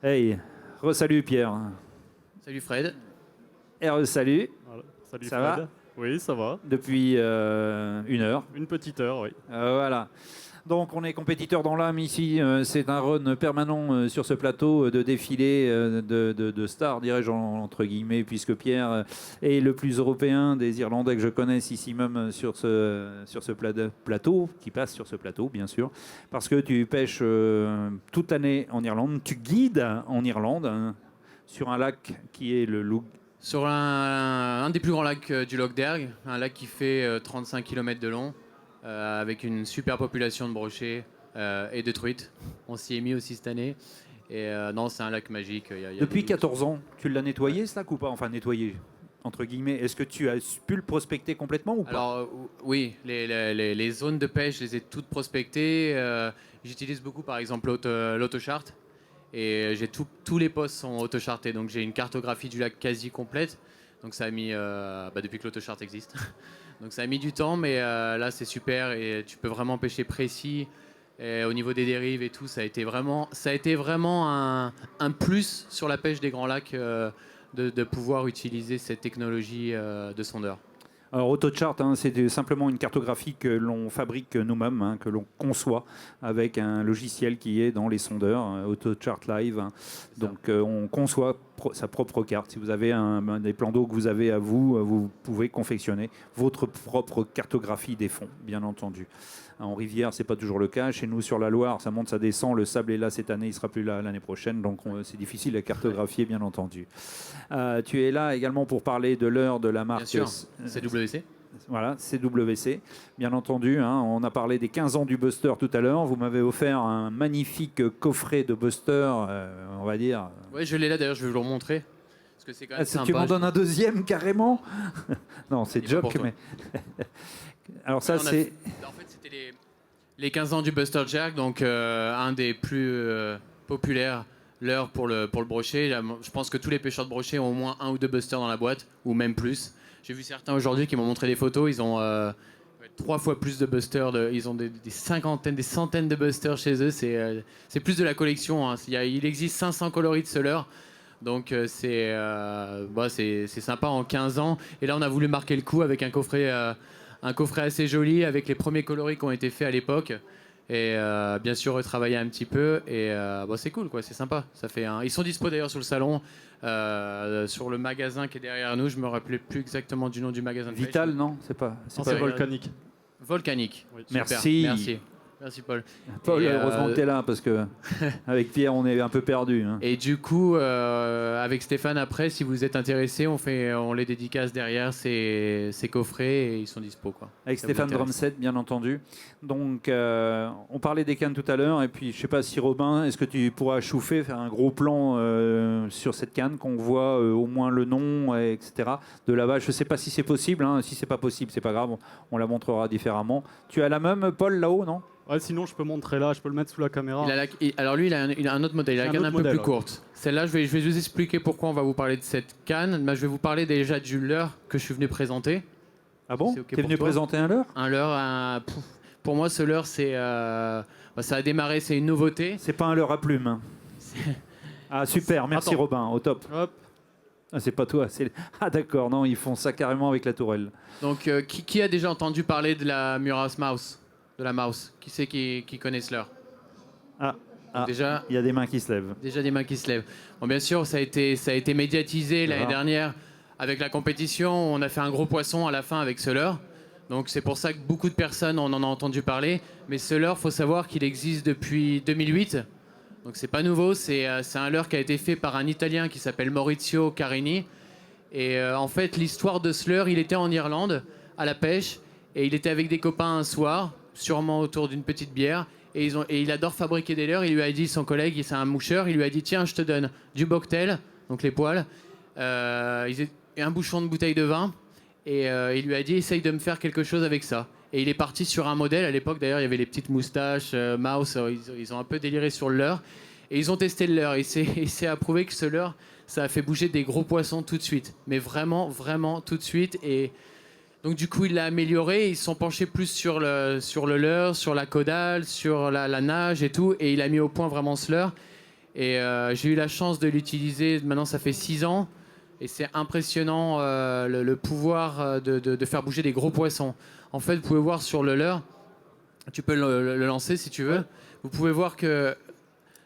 Hey, re-salut Pierre. Salut Fred. Et re-salut. Voilà. Salut Ça Fred. va Oui, ça va. depuis 1 heure. Une petite heure, oui. Voilà. Donc on est compétiteur dans l'âme ici. C'est un run permanent sur ce plateau de défilé de stars, dirais-je entre guillemets, puisque Pierre est le plus européen des Irlandais que je connaisse ici même sur ce plateau, qui passe sur ce plateau bien sûr, parce que tu pêches toute l'année en Irlande. Tu guides en Irlande sur un lac qui est le Lough. Sur un des plus grands lacs du Lough Derg, un lac qui fait 35 km de long, avec une super population de brochets et de truites. On s'y est mis aussi cette année. Et non, c'est un lac magique. Depuis 14 ans, tu l'as nettoyé ce lac ou pas? Enfin nettoyé, entre guillemets. Est-ce que tu as pu le prospecter complètement ou pas? Alors oui, les zones de pêche, je les ai toutes prospectées. J'utilise beaucoup par exemple l'AutoChart. Et j'ai tous les postes sont auto-chartés, donc j'ai une cartographie du lac quasi complète. Donc ça a mis, depuis que l'auto-chart existe. Donc ça a mis du temps, mais là c'est super et tu peux vraiment pêcher précis. Et au niveau des dérives et tout, ça a été vraiment un plus sur la pêche des grands lacs de pouvoir utiliser cette technologie de sondeur. Alors AutoChart, c'est simplement une cartographie que l'on fabrique nous-mêmes, que l'on conçoit avec un logiciel qui est dans les sondeurs, AutoChart Live. Donc on conçoit sa propre carte. Si vous avez des plans d'eau que vous avez à vous, vous pouvez confectionner votre propre cartographie des fonds, bien entendu. En rivière, c'est pas toujours le cas. Chez nous, sur la Loire, ça monte, ça descend. Le sable est là cette année, il sera plus là l'année prochaine. Donc, c'est difficile à cartographier, bien entendu. Tu es là également pour parler de l'heure de la marque. Bien sûr, CWC. Voilà, CWC, bien entendu. On a parlé des 15 ans du Buster tout à l'heure. Vous m'avez offert un magnifique coffret de Buster, on va dire. Oui, je l'ai là d'ailleurs, je vais vous le remontrer. Parce que c'est quand même sympa. Tu m'en donnes un deuxième carrément? Non, c'est joke, mais. Alors, ça, c'est. En fait, c'était les 15 ans du Buster Jack, donc un des plus populaires, l'heure pour le brochet. Je pense que tous les pêcheurs de brochet ont au moins un ou deux Busters dans la boîte, ou même plus. J'ai vu certains aujourd'hui qui m'ont montré des photos, ils ont 3 fois plus de Busters, ils ont des cinquantaines, des centaines de Busters chez eux, c'est plus de la collection. Il existe 500 coloris de ce leurre. Donc c'est sympa en 15 ans. Et là, on a voulu marquer le coup avec un coffret assez joli, avec les premiers coloris qui ont été faits à l'époque. Et bien sûr, retravailler un petit peu. Et c'est cool, quoi, c'est sympa. Ils sont dispo d'ailleurs sur le salon, sur le magasin qui est derrière nous. Je me rappelais plus exactement du nom du magasin de Vital, pêche. non? C'est pas Volcanique. Volcanique. Oui. Super, Merci. Merci Paul. Paul, Et, heureusement que tu es là, parce que avec Pierre, on est un peu perdu. Et du coup, avec Stéphane, après, si vous êtes intéressé, on les dédicace derrière ces coffrets et ils sont dispo, quoi. Avec Ça vous Stéphane intéresse. Drumset, bien entendu. Donc, on parlait des cannes tout à l'heure. Et puis, je ne sais pas si Robin, est-ce que tu pourras chauffer, faire un gros plan sur cette canne, qu'on voit au moins le nom, etc. de là-bas. Je ne sais pas si c'est possible. Si ce n'est pas possible, c'est pas grave. On la montrera différemment. Tu as la même, Paul, là-haut, non? Ouais, sinon, je peux montrer là, je peux le mettre sous la caméra. Alors lui, il a un autre modèle, il a la canne un peu plus courte. Celle-là, je vais vous expliquer pourquoi on va vous parler de cette canne. Je vais vous parler déjà du leurre que je suis venu présenter. Ah bon? C'est OK T'es pour venu toi présenter un leurre? Un leurre, pour moi, ce leurre, ça a démarré, c'est une nouveauté. C'est pas un leurre à plumes. Ah, super, merci. Attends. Robin, au top. Hop. Ah, c'est pas toi. Ah, d'accord, non, ils font ça carrément avec la tourelle. Donc, qui a déjà entendu parler de la Murals Mouse? De la mouse? Qui c'est qui connaît ce leurre? Ah, Déjà, il y a des mains qui se lèvent. Déjà des mains qui se lèvent. Bon, bien sûr, ça a été médiatisé l'année dernière avec la compétition. On a fait un gros poisson à la fin avec ce leurre. Donc c'est pour ça que beaucoup de personnes en ont entendu parler. Mais ce leurre, faut savoir qu'il existe depuis 2008. Donc c'est pas nouveau. C'est un leurre qui a été fait par un Italien qui s'appelle Maurizio Carini. Et en fait, l'histoire de ce leurre, il était en Irlande à la pêche et il était avec des copains un soir, sûrement autour d'une petite bière. Et il adore fabriquer des leurres. Il lui a dit, son collègue, c'est un moucheur, il lui a dit tiens, je te donne du bobtail, donc les poils, et un bouchon de bouteille de vin. Et il lui a dit essaye de me faire quelque chose avec ça. Et il est parti sur un modèle. À l'époque, d'ailleurs, il y avait les petites moustaches, mouse. Ils ont un peu déliré sur le leurre. Et ils ont testé le leurre. Et c'est approuvé que ce leurre, ça a fait bouger des gros poissons tout de suite. Mais vraiment, vraiment tout de suite. Et donc du coup, il l'a amélioré. Ils se sont penchés plus sur le leurre, sur la caudale, sur la nage et tout. Et il a mis au point vraiment ce leurre. Et j'ai eu la chance de l'utiliser, maintenant ça fait 6 ans. Et c'est impressionnant le pouvoir de faire bouger des gros poissons. En fait, vous pouvez voir sur le leurre, tu peux le lancer si tu veux. Vous pouvez voir que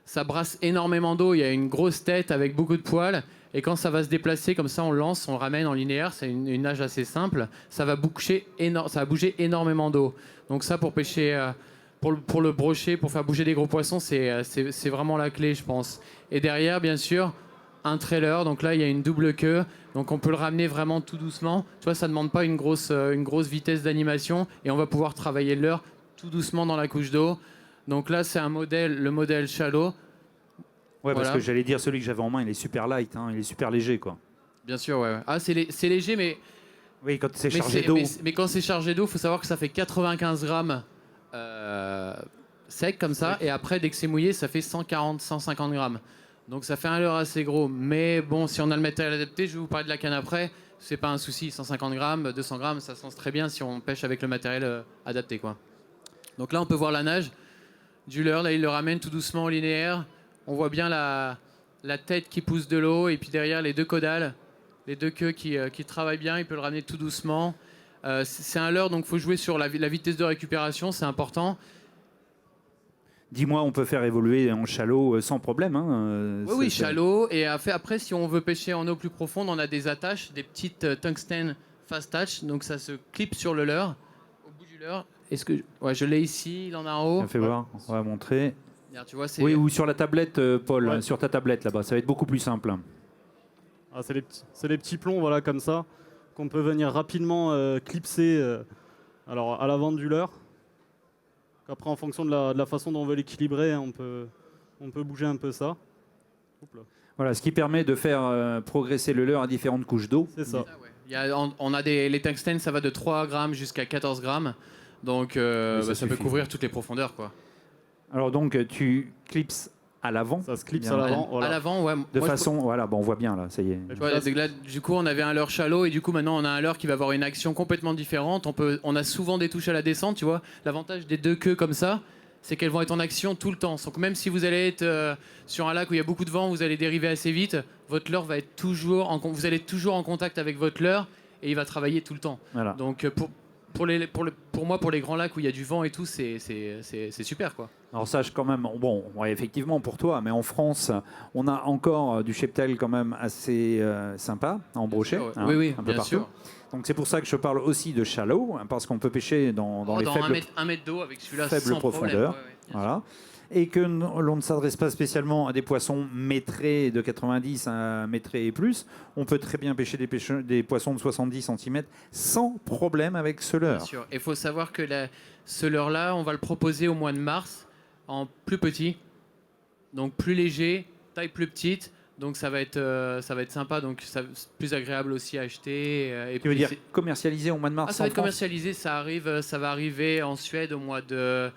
ça brasse énormément d'eau. Il y a une grosse tête avec beaucoup de poils. Et quand ça va se déplacer, comme ça, on le lance, on le ramène en linéaire. C'est une nage assez simple. Ça va bouger énormément d'eau. Donc ça, pour pêcher, pour le brocher, pour faire bouger des gros poissons, c'est vraiment la clé, je pense. Et derrière, bien sûr, un trailer. Donc là, il y a une double queue. Donc on peut le ramener vraiment tout doucement. Tu vois, ça ne demande pas une grosse vitesse d'animation. Et on va pouvoir travailler le leurre tout doucement dans la couche d'eau. Donc là, c'est le modèle shallow. Ouais, Voilà. parce que j'allais dire, celui que j'avais en main, il est super light, hein, il est super léger, quoi. Bien sûr, ouais. Ah, c'est léger, mais Oui, quand c'est chargé d'eau. mais quand c'est chargé d'eau, il faut savoir que ça fait 95 grammes sec comme ça. Et après, dès que c'est mouillé, ça fait 140, 150 grammes. Donc ça fait un leurre assez gros. Mais bon, si on a le matériel adapté, je vais vous parler de la canne après, c'est pas un souci. 150 grammes, 200 grammes, ça se lance très bien si on pêche avec le matériel adapté, quoi. Donc là, on peut voir la nage du leurre. Là, il le ramène tout doucement au linéaire. On voit bien la tête qui pousse de l'eau et puis derrière les deux caudales, les deux queues qui travaillent bien. Il peut le ramener tout doucement. C'est un leurre, donc il faut jouer sur la vitesse de récupération, c'est important. Dis-moi, on peut faire évoluer en shallow sans problème. Hein, Oui, shallow. Et après, si on veut pêcher en eau plus profonde, on a des attaches, des petites tungsten fast touch. Donc ça se clip sur le leurre, au bout du leurre. Ouais, je l'ai ici, il en a en haut. Fais voir, on va montrer. Tu vois, oui, ou sur la tablette, Paul, Ouais. sur ta tablette là-bas, ça va être beaucoup plus simple. Ah, c'est les petits plombs, voilà, comme ça, qu'on peut venir rapidement clipser alors, à l'avant du leurre. Après, en fonction de la façon dont on veut l'équilibrer, on peut bouger un peu ça. Oups là. Voilà, ce qui permet de faire progresser le leurre à différentes couches d'eau. C'est ça. On a les tungstènes, ça va de 3 grammes jusqu'à 14 grammes. Donc ça peut couvrir toutes les profondeurs, quoi. Alors donc, tu clipses à l'avant. Ça se clipse Bien. à l'avant. À Voilà. de ouais. De façon, voilà, bon, on voit bien là, ça y est. Et Tu vois, là, du coup, on avait un leurre shallow et du coup, maintenant, on a un leurre qui va avoir une action complètement différente. On a souvent des touches à la descente, tu vois. L'avantage des deux queues comme ça, c'est qu'elles vont être en action tout le temps. Donc même si vous allez être sur un lac où il y a beaucoup de vent, vous allez dériver assez vite, votre leurre va être vous allez être toujours en contact avec votre leurre et il va travailler tout le temps. Voilà. Donc pour moi, pour les grands lacs où il y a du vent et tout, c'est super, quoi. Alors sache quand même, bon, ouais, effectivement pour toi, mais en France, on a encore du cheptel quand même assez sympa en brochet, sûr, ouais. hein, Oui, un peu bien partout. sûr. Donc c'est pour ça que je parle aussi de shallow, hein, parce qu'on peut pêcher dans les faibles, un mètre d'eau avec celui-là faible sans profondeur. problème. Ouais, voilà. Et que l'on ne s'adresse pas spécialement à des poissons métrés de 90 à métrés et plus. On peut très bien pêcher des poissons de 70 cm sans problème avec ce leurre. Bien sûr. Il faut savoir que ce leurre-là, on va le proposer au mois de mars en plus petit, donc plus léger, taille plus petite. Donc ça va être sympa, donc c'est plus agréable aussi à acheter. Et Tu veux puis dire commercialisé au mois de mars ça va en être France ? commercialisé, ça va arriver en Suède au mois de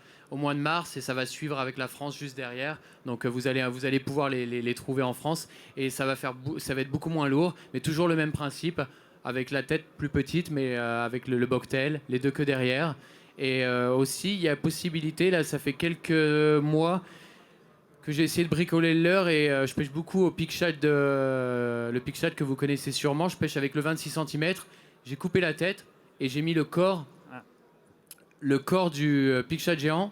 mars et ça va suivre avec la France juste derrière. Donc vous allez pouvoir les trouver en France et ça va être beaucoup moins lourd, mais toujours le même principe, avec la tête plus petite, mais avec le bobtail, les deux queues derrière. Et aussi, il y a possibilité, là ça fait quelques mois que j'ai essayé de bricoler le leurre et je pêche beaucoup au pic shad le pic shad que vous connaissez sûrement. Je pêche avec le 26 cm. J'ai coupé la tête et j'ai mis le corps du pic shad géant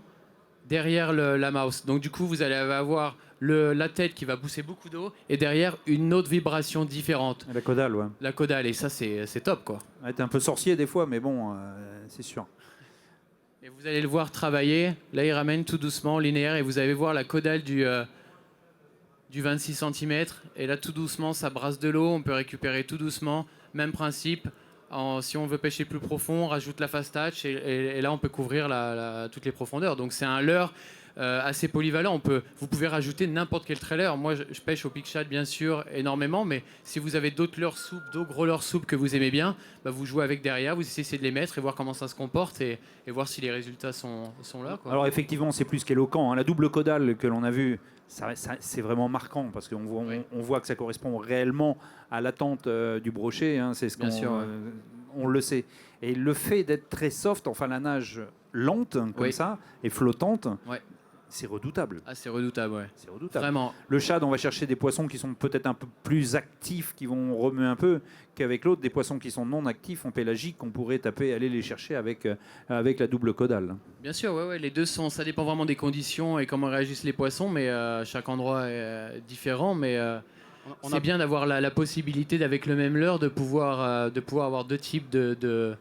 derrière la mouse. Donc du coup, vous allez avoir la tête qui va pousser beaucoup d'eau et derrière une autre vibration différente. La caudale, ouais. La caudale, et ça c'est top, quoi. Ouais, t'es un peu sorcier des fois, mais bon, c'est sûr. Et vous allez le voir travailler. Là, il ramène tout doucement, linéaire, et vous allez voir la caudale du 26 cm. Et là, tout doucement, ça brasse de l'eau. On peut récupérer tout doucement. Même principe. Si on veut pêcher plus profond, on rajoute la fast touch. Et là, on peut couvrir toutes les profondeurs. Donc, c'est un leurre assez polyvalent. Vous pouvez rajouter n'importe quel trailer. Moi, je pêche au pic shad, bien sûr, énormément. Mais si vous avez d'autres leurres souples, d'autres gros leurres souples que vous aimez bien, bah, vous jouez avec derrière, vous essayez de les mettre et voir comment ça se comporte et voir si les résultats sont là, quoi. Alors effectivement, c'est plus qu'éloquent, hein. La double caudale que l'on a vue, c'est vraiment marquant parce qu'on voit, on voit que ça correspond réellement à l'attente du brochet. Hein. C'est ce Bien sûr, ouais. On le sait. Et le fait d'être très soft, enfin la nage lente comme Oui. ça et flottante. Ouais. C'est redoutable. Ah, c'est redoutable, ouais. C'est redoutable. Vraiment. Le shad, on va chercher des poissons qui sont peut-être un peu plus actifs, qui vont remuer un peu, qu'avec l'autre, des poissons qui sont non actifs, en pélagique, qu'on pourrait aller les chercher avec la double caudale. Bien sûr, ouais, les deux sont. Ça dépend vraiment des conditions et comment réagissent les poissons, mais chaque endroit est différent. Mais c'est bien d'avoir la possibilité, avec le même leurre, de pouvoir avoir deux types de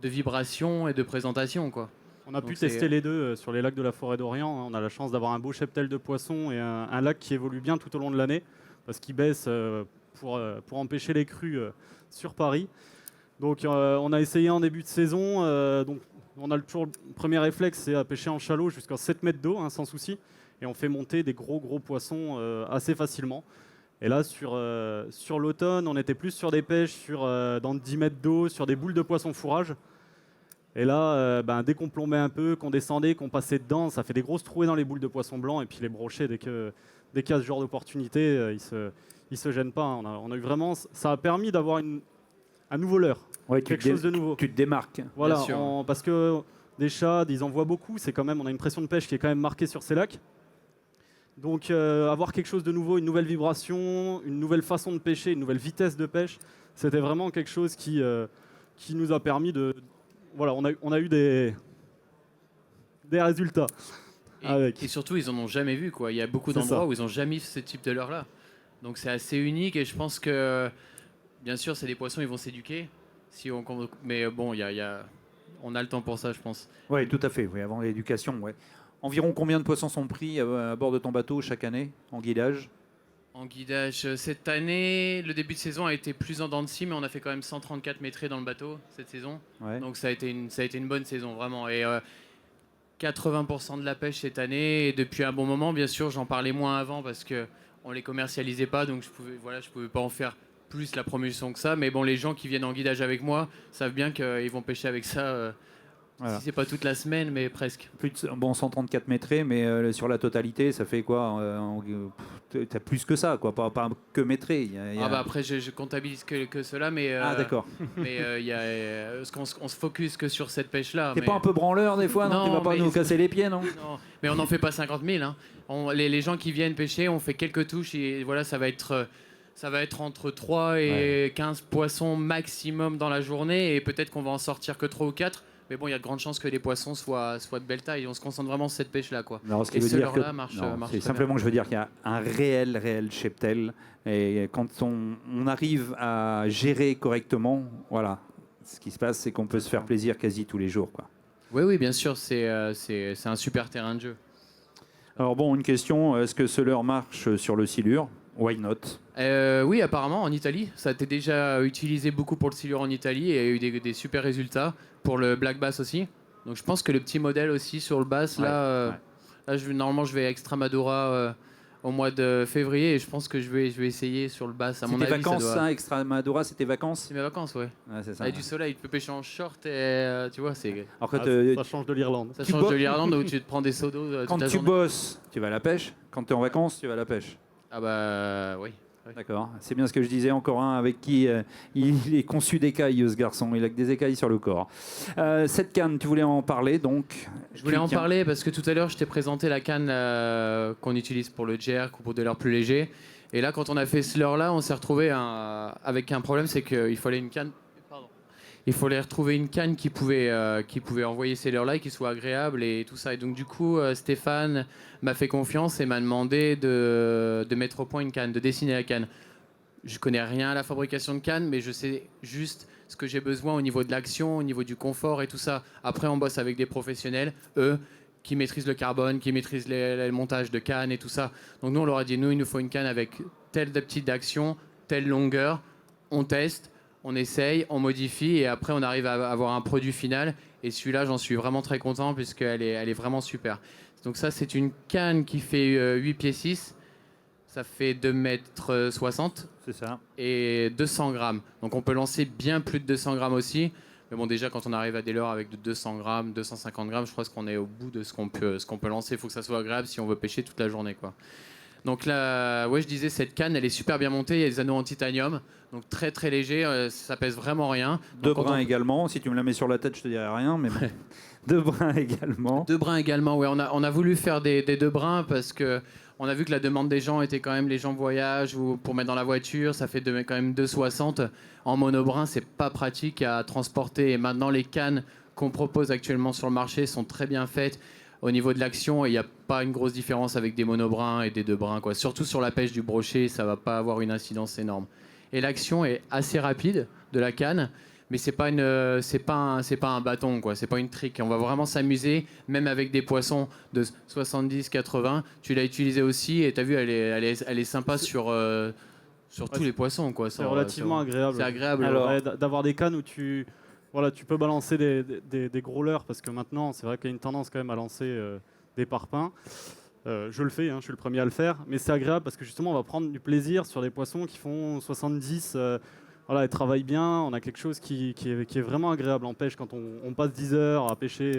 vibrations et de présentation, quoi. On a pu tester les deux sur les lacs de la forêt d'Orient. On a la chance d'avoir un beau cheptel de poissons et un lac qui évolue bien tout au long de l'année parce qu'il baisse pour empêcher les crues sur Paris. Donc on a essayé en début de saison. Donc on a toujours le premier réflexe, c'est à pêcher en chalot jusqu'à 7 mètres d'eau, sans souci. Et on fait monter des gros poissons assez facilement. Et là, sur l'automne, on était plus sur des pêches dans 10 mètres d'eau, sur des boules de poissons fourrage. Et là, dès qu'on plombait un peu, qu'on descendait, qu'on passait dedans, ça fait des grosses trouées dans les boules de poissons blancs. Et puis les brochets, dès qu'il y a ce genre d'opportunité, ils se gênent pas. On a eu vraiment, ça a permis d'avoir un nouveau leurre, quelque chose de nouveau. Tu te démarques. Voilà, parce que des shads, ils en voient beaucoup. On a une pression de pêche qui est quand même marquée sur ces lacs. Donc avoir quelque chose de nouveau, une nouvelle vibration, une nouvelle façon de pêcher, une nouvelle vitesse de pêche, c'était vraiment quelque chose qui nous a permis de... Voilà, on a eu des résultats. Et surtout, ils en ont jamais vu, quoi. Il y a beaucoup d'endroits où ils n'ont jamais vu ce type de leurre-là. Donc c'est assez unique et je pense que, bien sûr, c'est des poissons, ils vont s'éduquer. Mais bon, on a le temps pour ça, je pense. Oui, tout à fait. Oui, avant l'éducation, ouais. Environ combien de poissons sont pris à bord de ton bateau chaque année en guidage ? En guidage, cette année, le début de saison a été plus en dents de scie, mais on a fait quand même 134 mètres dans le bateau cette saison. Ouais. Donc ça a été une bonne saison, vraiment. Et 80% de la pêche cette année. Et depuis un bon moment, bien sûr, j'en parlais moins avant parce qu'on ne les commercialisait pas, donc je pouvais pas en faire plus la promotion que ça. Mais bon, les gens qui viennent en guidage avec moi savent bien qu'ils vont pêcher avec ça. Voilà. Si c'est pas toute la semaine, mais presque. 134 mètres, mais sur la totalité, ça fait quoi t'as plus que ça, quoi, pas que métré. Après, je comptabilise que cela, mais... d'accord. Mais on se focus que sur cette pêche-là. T'es pas un peu branleur des fois, non? Tu vas pas nous casser les pieds, non? Non, mais on n'en fait pas 50 000. Hein. Les gens qui viennent pêcher, on fait quelques touches et voilà, ça va être entre 3 et 15 poissons maximum dans la journée et peut-être qu'on va en sortir que 3 ou 4. Mais bon, il y a de grandes chances que les poissons soient de belle taille. On se concentre vraiment sur cette pêche-là, quoi. Non, et ce leurre-là marche. C'est simplement que je veux dire qu'il y a un réel cheptel. Et quand on arrive à gérer correctement, voilà, ce qui se passe, c'est qu'on peut se faire plaisir quasi tous les jours, quoi. Oui, bien sûr, c'est un super terrain de jeu. Alors bon, une question, est-ce que ce leurre marche sur le silure? Why not? Oui, apparemment, en Italie. Ça a été déjà utilisé beaucoup pour le silure en Italie et il y a eu des super résultats. Pour le black bass aussi. Donc je pense que le petit modèle aussi sur le bass, normalement je vais à Extremadura au mois de février et je pense que je vais essayer sur le bass. À mon avis, vacances, Extremadura, c'était vacances? C'est mes vacances, ouais. C'est ça. Avec du soleil, tu peux pêcher en short et tu vois, c'est... ça change de l'Irlande. Ça change de l'Irlande où tu te prends des seaux d'eau Quand tu bosses, tu vas à la pêche. Quand tu es en vacances, tu vas à la pêche. Ah bah oui. D'accord, c'est bien ce que je disais. Encore un avec qui il est conçu d'écailles, ce garçon. Il a que des écailles sur le corps. Cette canne, tu voulais en parler, donc? Je voulais en parler parce que tout à l'heure, je t'ai présenté la canne qu'on utilise pour le jerk ou pour des leurres plus légers. Et là, quand on a fait ce leurre-là, on s'est retrouvé avec un problème, c'est qu'il fallait une canne. Il fallait retrouver une canne qui pouvait envoyer ces leurres-là et qui soit agréable et tout ça. Et donc du coup, Stéphane m'a fait confiance et m'a demandé de mettre au point une canne, de dessiner la canne. Je connais rien à la fabrication de cannes, mais je sais juste ce que j'ai besoin au niveau de l'action, au niveau du confort et tout ça. Après, on bosse avec des professionnels, eux, qui maîtrisent le carbone, qui maîtrisent le montage de cannes et tout ça. Donc nous, on leur a dit, il nous faut une canne avec telle petite action, telle longueur. On teste. On essaye, on modifie et après on arrive à avoir un produit final. Et celui-là, j'en suis vraiment très content puisqu'elle est vraiment super. Donc ça, c'est une canne qui fait 8 pieds 6. Ça fait 2,60 m. C'est ça. Et 200 grammes. Donc on peut lancer bien plus de 200 grammes aussi. Mais bon, déjà, quand on arrive à des leurres avec de 200 grammes, 250 grammes, je crois qu'on est au bout de ce qu'on peut lancer. Il faut que ça soit agréable si on veut pêcher toute la journée, quoi. Donc là, ouais, je disais, cette canne, elle est super bien montée. Il y a des anneaux en titanium, donc très très léger. Ça pèse vraiment rien. Deux brins également. Si tu me la mets sur la tête, je te dirais rien, mais bon. Deux brins également. Deux brins également, ouais. On a voulu faire des deux brins parce que on a vu que la demande des gens était quand même, les gens voyagent ou pour mettre dans la voiture, ça fait quand même 2,60. En monobrin, c'est pas pratique à transporter. Et maintenant, les cannes qu'on propose actuellement sur le marché sont très bien faites. Au niveau de l'action, il n'y a pas une grosse différence avec des monobrins et des deux brins, quoi. Surtout sur la pêche du brochet, ça va pas avoir une incidence énorme. Et l'action est assez rapide de la canne, mais c'est pas un bâton, quoi. C'est pas une trick. On va vraiment s'amuser, même avec des poissons de 70, 80. Tu l'as utilisé aussi et tu as vu, elle est sympa sur tous les poissons, quoi. C'est relativement agréable. C'est agréable. D'avoir des cannes où tu peux balancer des gros leurres, parce que maintenant, c'est vrai qu'il y a une tendance quand même à lancer des parpaings. Je le fais, je suis le premier à le faire, mais c'est agréable parce que justement, on va prendre du plaisir sur des poissons qui font 70. Ils travaillent bien. On a quelque chose qui est vraiment agréable en pêche quand on passe 10 heures à pêcher.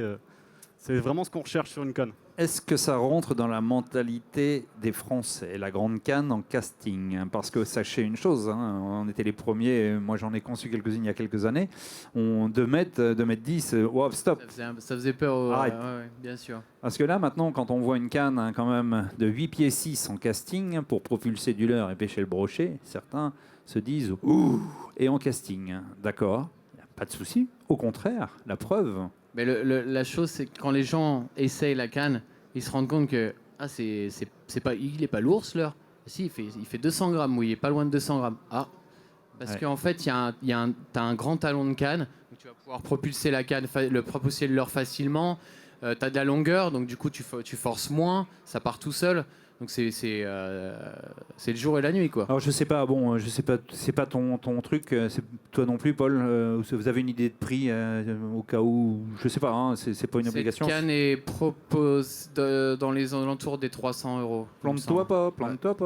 C'est vraiment ce qu'on recherche sur une canne. Est-ce que ça rentre dans la mentalité des Français, la grande canne en casting? Parce que sachez une chose, on était les premiers, moi j'en ai conçu quelques-unes il y a quelques années, 2 mètres 10, wow, stop. Ça faisait peur, Arrête. Ouais, bien sûr. Parce que là maintenant, quand on voit une canne quand même de 8 pieds 6 en casting pour propulser du leurre et pêcher le brochet, certains se disent « Ouh !» et en casting. D'accord, pas de souci, au contraire, la preuve. Mais la chose, c'est que quand les gens essayent la canne, ils se rendent compte que il n'est pas lourd ce leurre. Si, il fait 200 grammes, oui, il est pas loin de 200 grammes. Ah, parce qu'en fait, t'as un grand talon de canne, donc tu vas pouvoir propulser la canne, propulser le leurre facilement. T'as de la longueur, donc du coup, tu forces moins, ça part tout seul. Donc c'est le jour et la nuit, quoi. Alors je sais pas, c'est pas ton truc, c'est toi non plus, Paul. Vous avez une idée de prix au cas où, je sais pas, c'est pas une obligation. Cette canne est propose dans les alentours des 300 €. Plante-toi pas.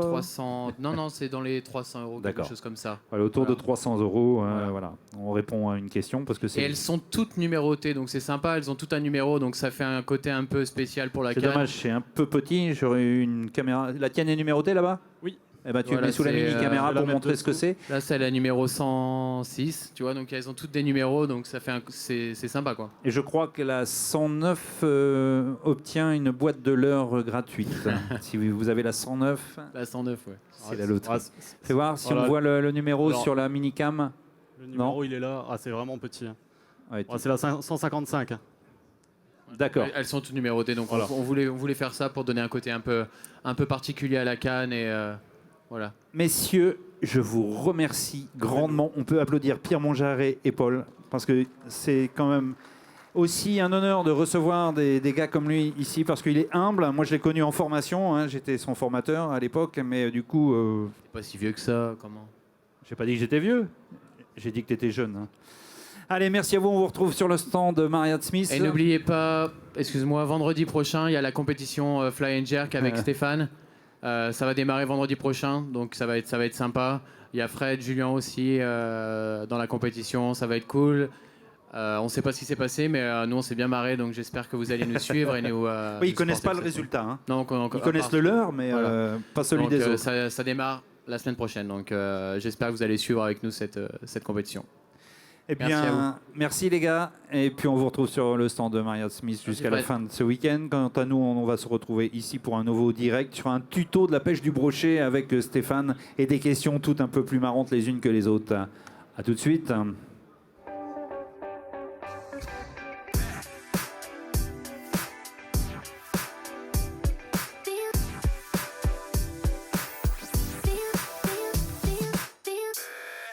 300. Non, c'est dans les 300 €, quelque chose comme ça. Voilà, autour de 300 €. Voilà. On répond à une question parce que c'est. Et elles sont toutes numérotées, donc c'est sympa. Elles ont toutes un numéro, donc ça fait un côté un peu spécial pour la canne. C'est dommage, c'est un peu petit. J'aurais eu une caméra. La tienne est numérotée là-bas? Oui. Eh ben, tu le mets sous la mini-caméra pour montrer ce que c'est. Là, c'est la numéro 106, tu vois, donc elles ont toutes des numéros, donc ça fait c'est sympa, quoi. Et je crois que la 109 obtient une boîte de leurre gratuite. Si vous avez la 109. La 109, ouais. C'est la loterie. Fais voir si on voit le numéro sur la mini-cam. Le numéro, il est là. Ah, c'est vraiment petit. Ouais, c'est la 155. D'accord. Elles sont toutes numérotées, donc voilà. on voulait faire ça pour donner un côté un peu particulier à la canne et voilà. Messieurs, je vous remercie grandement. On peut applaudir Pierre Monjaret et Paul parce que c'est quand même aussi un honneur de recevoir des gars comme lui ici parce qu'il est humble. Moi, je l'ai connu en formation. J'étais son formateur à l'époque, mais du coup. T'es pas si vieux que ça, comment? J'ai pas dit que j'étais vieux. J'ai dit que t'étais jeune. Allez, merci à vous. On vous retrouve sur le stand de Marriott Smith. Et n'oubliez pas, excuse-moi, vendredi prochain, il y a la compétition Fly and Jerk avec Stéphane. Ça va démarrer vendredi prochain, donc ça va être sympa. Il y a Fred, Julien aussi dans la compétition, ça va être cool. On ne sait pas ce qui s'est passé, mais nous on s'est bien marré, donc j'espère que vous allez nous suivre et nous. Oui, ils connaissent pas le résultat. Non, ils connaissent le leur, mais voilà. Pas celui donc, des autres. Ça démarre la semaine prochaine, donc j'espère que vous allez suivre avec nous cette compétition. Eh bien, merci les gars. Et puis on vous retrouve sur le stand de Marriott Smith jusqu'à la fin de ce week-end. Quant à nous, on va se retrouver ici pour un nouveau direct sur un tuto de la pêche du brochet avec Stéphane et des questions toutes un peu plus marrantes les unes que les autres. À tout de suite.